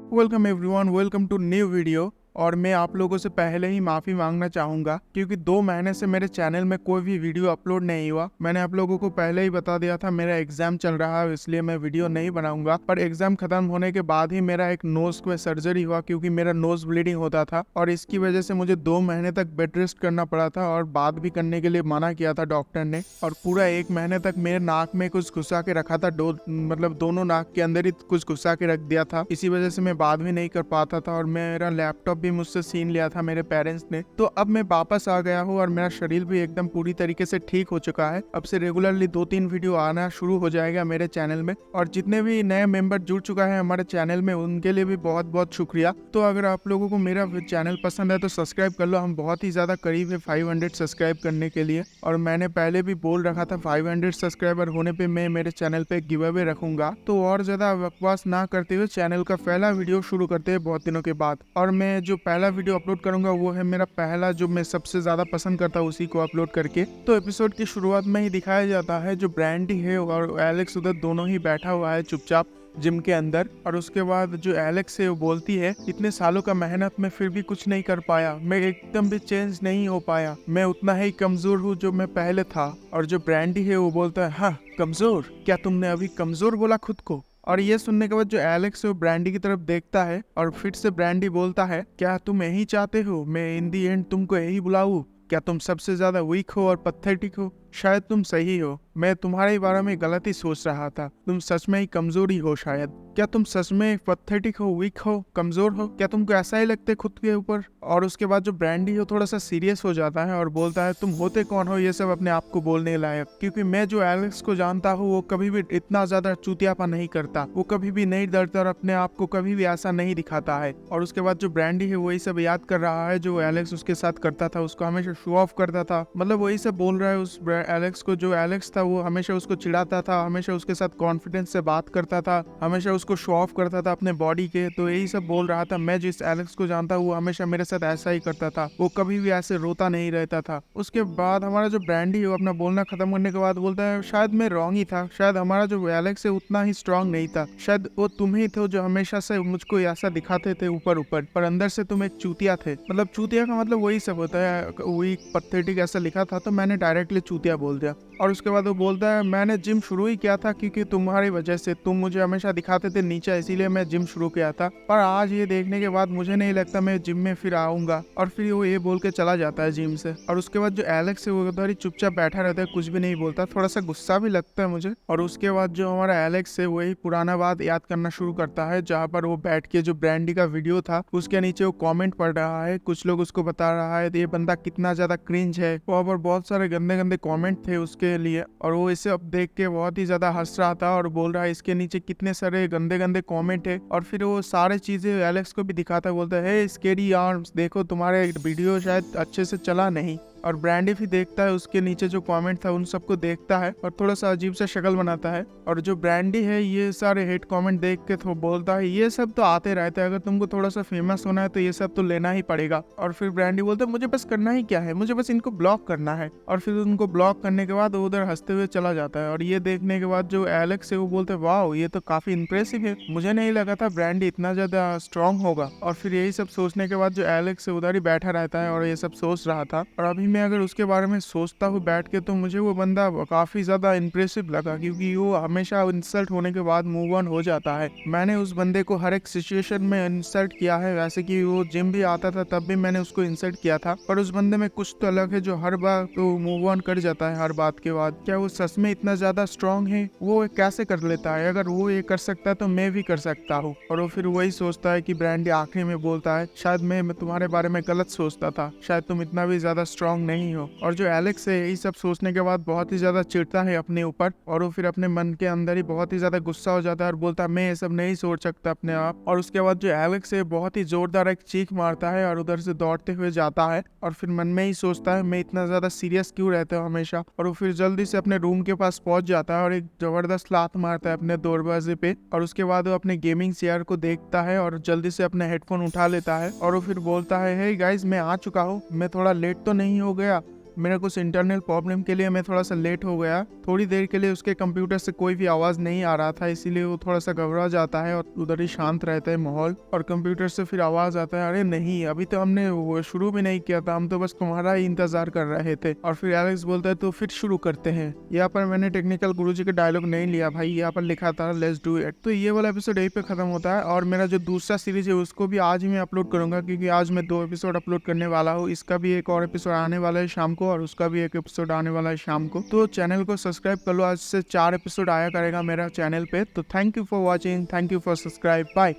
Welcome everyone, welcome to new video. और मैं आप लोगों से पहले ही माफ़ी मांगना चाहूँगा क्योंकि 2 महीने से मेरे चैनल में कोई भी वीडियो अपलोड नहीं हुआ। मैंने आप लोगों को पहले ही बता दिया था मेरा एग्ज़ाम चल रहा है, इसलिए मैं वीडियो नहीं बनाऊंगा। पर एग्ज़ाम ख़त्म होने के बाद ही मेरा एक नोज़ में सर्जरी हुआ क्योंकि मेरा नोज़ ब्लीडिंग होता था और इसकी वजह से मुझे 2 महीने तक बेड रेस्ट करना पड़ा था और बात भी करने के लिए मना किया था डॉक्टर ने। और पूरा 1 महीने तक मेरे नाक में कुछ घुसा के रखा था, दोनों नाक के अंदर ही कुछ घुसा के रख दिया था। इसी वजह से मैं बात भी नहीं कर पाता था और मेरा लैपटॉप भी मुझसे छीन लिया था मेरे पेरेंट्स ने। तो अब मैं वापस आ गया हूँ और मेरा शरीर भी एकदम पूरी तरीके से ठीक हो चुका है। अब से रेगुलरली 2-3 वीडियो आना शुरू हो जाएगा मेरे चैनल में। और जितने भी नए मेंबर जुड़ चुका है हमारे चैनल में उनके लिए भी बहुत बहुत शुक्रिया। तो अगर आप लोगों को मेरा चैनल पसंद है तो सब्सक्राइब कर लो। हम बहुत ही ज्यादा करीब है 500 सब्सक्राइब करने के लिए और मैंने पहले भी बोल रखा था 500 सब्सक्राइबर होने पे मैं मेरे चैनल पे गिव अवे रखूंगा। तो और ज्यादा बकवास ना करते हुए चैनल का पहला वीडियो शुरू करते हैं बहुत दिनों के बाद। और मैं जो पहला वीडियो अपलोड करूंगा वो है मेरा पहला, जो मैं सबसे ज्यादा पसंद करता हूँ उसी को अपलोड करके। तो एपिसोड की शुरुआत में ही दिखाया जाता है जो ब्रांडी है और एलेक्स उधर दोनों ही बैठा हुआ है चुपचाप जिम के अंदर। और उसके बाद जो एलेक्स है वो बोलती है इतने सालों का मेहनत में फिर भी कुछ नहीं कर पाया, मैं एकदम भी चेंज नहीं हो पाया, मैं उतना ही कमजोर हूँ जो मैं पहले था। और जो ब्रांडी है वो बोलता है हाँ कमजोर, क्या तुमने अभी कमजोर बोला खुद को? और ये सुनने के बाद जो एलेक्स है वो ब्रांडी की तरफ देखता है और फिर से ब्रांडी बोलता है क्या तुम यही चाहते हो, मैं इन दी एंड तुमको यही बुलाऊं? क्या तुम सबसे ज्यादा वीक हो और पथेटिक हो? शायद तुम सही हो, मैं तुम्हारे बारे में गलत ही सोच रहा था, तुम सच में ही कमजोरी हो शायद। क्या तुम सच में पथेटिक हो, वीक हो, कमजोर हो? क्या तुमको ऐसा ही लगता है खुद के ऊपर? और उसके बाद जो ब्रांडी हो थोड़ा सा सीरियस हो जाता है और बोलता है तुम होते कौन हो ये सब अपने आप को बोलने लायक? क्योंकि मैं जो एलेक्स को जानता हूँ वो कभी भी इतना ज्यादा चूतियापा नहीं करता, वो कभी भी नहीं डरता और अपने आप को कभी भी ऐसा नहीं दिखाता है। और उसके बाद जो ब्रांडी है वही सब याद कर रहा है जो एलेक्स उसके साथ करता था, उसको हमेशा शो ऑफ करता था। मतलब वही सब बोल रहा है उस एलेक्स को। जो एलेक्स था वो हमेशा उसको चिढ़ाता था, हमेशा उसके साथ कॉन्फिडेंस से बात करता था, हमेशा उसको शो ऑफ करता था अपने बॉडी के। तो यही सब बोल रहा था मैं जिस एलेक्स को जानता हूँ वो हमेशा मेरे साथ ऐसा ही करता था, वो कभी भी ऐसे रोता नहीं रहता था। उसके बाद हमारा जो ब्रांडी है वो अपना बोलना खत्म करने के बाद बोलता है शायद मैं रॉन्ग ही था, शायद हमारा जो एलेक्स है उतना ही स्ट्रांग नहीं था, शायद वो तुम ही थे जो हमेशा से मुझको ऐसा दिखाते थे ऊपर ऊपर, पर अंदर से तुम एक चूतिया थे। मतलब चूतिया का मतलब वही सब होता है, वीक पथेटिक ऐसा लिखा था तो मैंने डायरेक्टली चूतिया बोल दिया। और उसके बाद वो बोलता है मैंने जिम शुरू ही किया था क्योंकि तुम्हारी वजह से, तुम मुझे हमेशा दिखाते थे नीचा, इसीलिए मैं जिम शुरू किया था, पर आज ये देखने के बाद मुझे नहीं लगता मैं जिम में फिर आऊंगा। और फिर वो ये बोल के चला जाता है जिम से। और उसके बाद जो एलेक्स है वो उधर ही चुपचाप बैठा रहता है, कुछ भी नहीं बोलता, थोड़ा सा गुस्सा भी लगता है मुझे। और उसके बाद जो हमारा एलेक्स है वही पुराना बात याद करना शुरू करता है जहाँ पर वो बैठ के जो ब्रांडी का वीडियो था उसके नीचे वो कॉमेंट पढ़ रहा है, कुछ लोग उसको बता रहा है ये बंदा कितना ज्यादा क्रिंज है। वहाँ पर बहुत सारे गंदे गंदे कॉमेंट थे उसके लिए और वो इसे अब देख के बहुत ही ज्यादा हंस रहा था और बोल रहा है इसके नीचे कितने सारे गंदे गंदे कमेंट है। और फिर वो सारे चीजें एलेक्स को भी दिखाता है, बोलता है स्केरी आर्म्स देखो तुम्हारे वीडियो शायद अच्छे से चला नहीं। और ब्रांडी भी देखता है उसके नीचे जो कमेंट था उन सबको देखता है और थोड़ा सा अजीब सा शक्ल बनाता है। और जो ब्रांडी है ये सारे हेट कमेंट देख के तो बोलता है ये सब तो आते रहते हैं, अगर तुमको थोड़ा सा फेमस होना है तो ये सब तो लेना ही पड़ेगा। और फिर ब्रांडी बोलता है मुझे बस करना ही क्या है, मुझे बस इनको ब्लॉक करना है। और फिर उनको ब्लॉक करने के बाद वो उधर हंसते हुए चला जाता है। और ये देखने के बाद जो एलेक्स है वो बोलते है वाह ये तो काफी इंप्रेसिव है, मुझे नहीं लगा था ब्रांडी इतना ज्यादा स्ट्रॉन्ग होगा। और फिर यही सब सोचने के बाद जो एलेक्स है उधर ही बैठा रहता है और ये सब सोच रहा था। और अभी मैं अगर उसके बारे में सोचता हूँ बैठ के तो मुझे वो बंदा काफी ज्यादा इंप्रेसिव लगा क्योंकि वो हमेशा इंसल्ट होने के बाद मूव ऑन हो जाता है। मैंने उस बंदे को हर एक सिचुएशन में इंसल्ट किया है, वैसे कि वो जिम भी आता था तब भी मैंने उसको इंसल्ट किया था, पर उस बंदे में कुछ तो अलग है जो हर बार तो मूव ऑन कर जाता है हर बात के बाद। क्या वो सच में इतना ज्यादा स्ट्रांग है? वो कैसे कर लेता है? अगर वो ये कर सकता है तो मैं भी कर सकता हूँ। और वो फिर वही सोचता है कि ब्रांडी आखिरी में बोलता है शायद मैं तुम्हारे बारे में गलत सोचता था, शायद तुम इतना भी ज्यादा स्ट्रांग नहीं हो। और जो एलेक्स है यही सब सोचने के बाद बहुत ही ज्यादा चिढ़ता है अपने ऊपर और वो फिर अपने मन के अंदर ही बहुत ही ज्यादा गुस्सा हो जाता है और बोलता है मैं ये सब नहीं सोच सकता अपने आप। और उसके बाद जो एलेक्स है बहुत ही जोरदार एक चीख मारता है और उधर से दौड़ते हुए जाता है और फिर मन में ही सोचता है मैं इतना ज्यादा सीरियस क्यों रहता हूँ हमेशा। और वो फिर जल्दी से अपने रूम के पास पहुंच जाता है और एक जबरदस्त लात मारता है अपने दरवाजे पे। और उसके बाद वो अपने गेमिंग चेयर को देखता है और जल्दी से अपने हेडफोन उठा लेता है और वो फिर बोलता है हे गाइस मैं आ चुका हूँ, मैं थोड़ा लेट तो नहीं हो गया? मेरा कुछ इंटरनल प्रॉब्लम के लिए मैं थोड़ा सा लेट हो गया। थोड़ी देर के लिए उसके कंप्यूटर से कोई भी आवाज नहीं आ रहा था, इसीलिए वो थोड़ा सा घबरा जाता है और उधर ही शांत रहता है माहौल, और कंप्यूटर से फिर आवाज आता है, अरे नहीं अभी तो हमने वो शुरू भी नहीं किया था, हम तो बस तुम्हारा ही इंतजार कर रहे थे। और फिर एलेक्स बोलता है तो फिर शुरू करते हैं। यहाँ पर मैंने टेक्निकल गुरुजी का डायलॉग नहीं लिया भाई, यहाँ पर लिखा था लेट्स डू इट। तो ये वाला एपिसोड यहीं पे खत्म होता है, और मेरा जो दूसरा सीरीज है उसको भी आज ही मैं अपलोड करूंगा, क्योंकि आज मैं 2 एपिसोड अपलोड करने वाला हूँ। इसका भी एक और एपिसोड आने वाला है शाम को, और उसका भी एक एपिसोड आने वाला है शाम को। तो चैनल को सब्सक्राइब कर लो, आज से 4 एपिसोड आया करेगा मेरा चैनल पे। तो thank you for watching, thank you for subscribe, bye.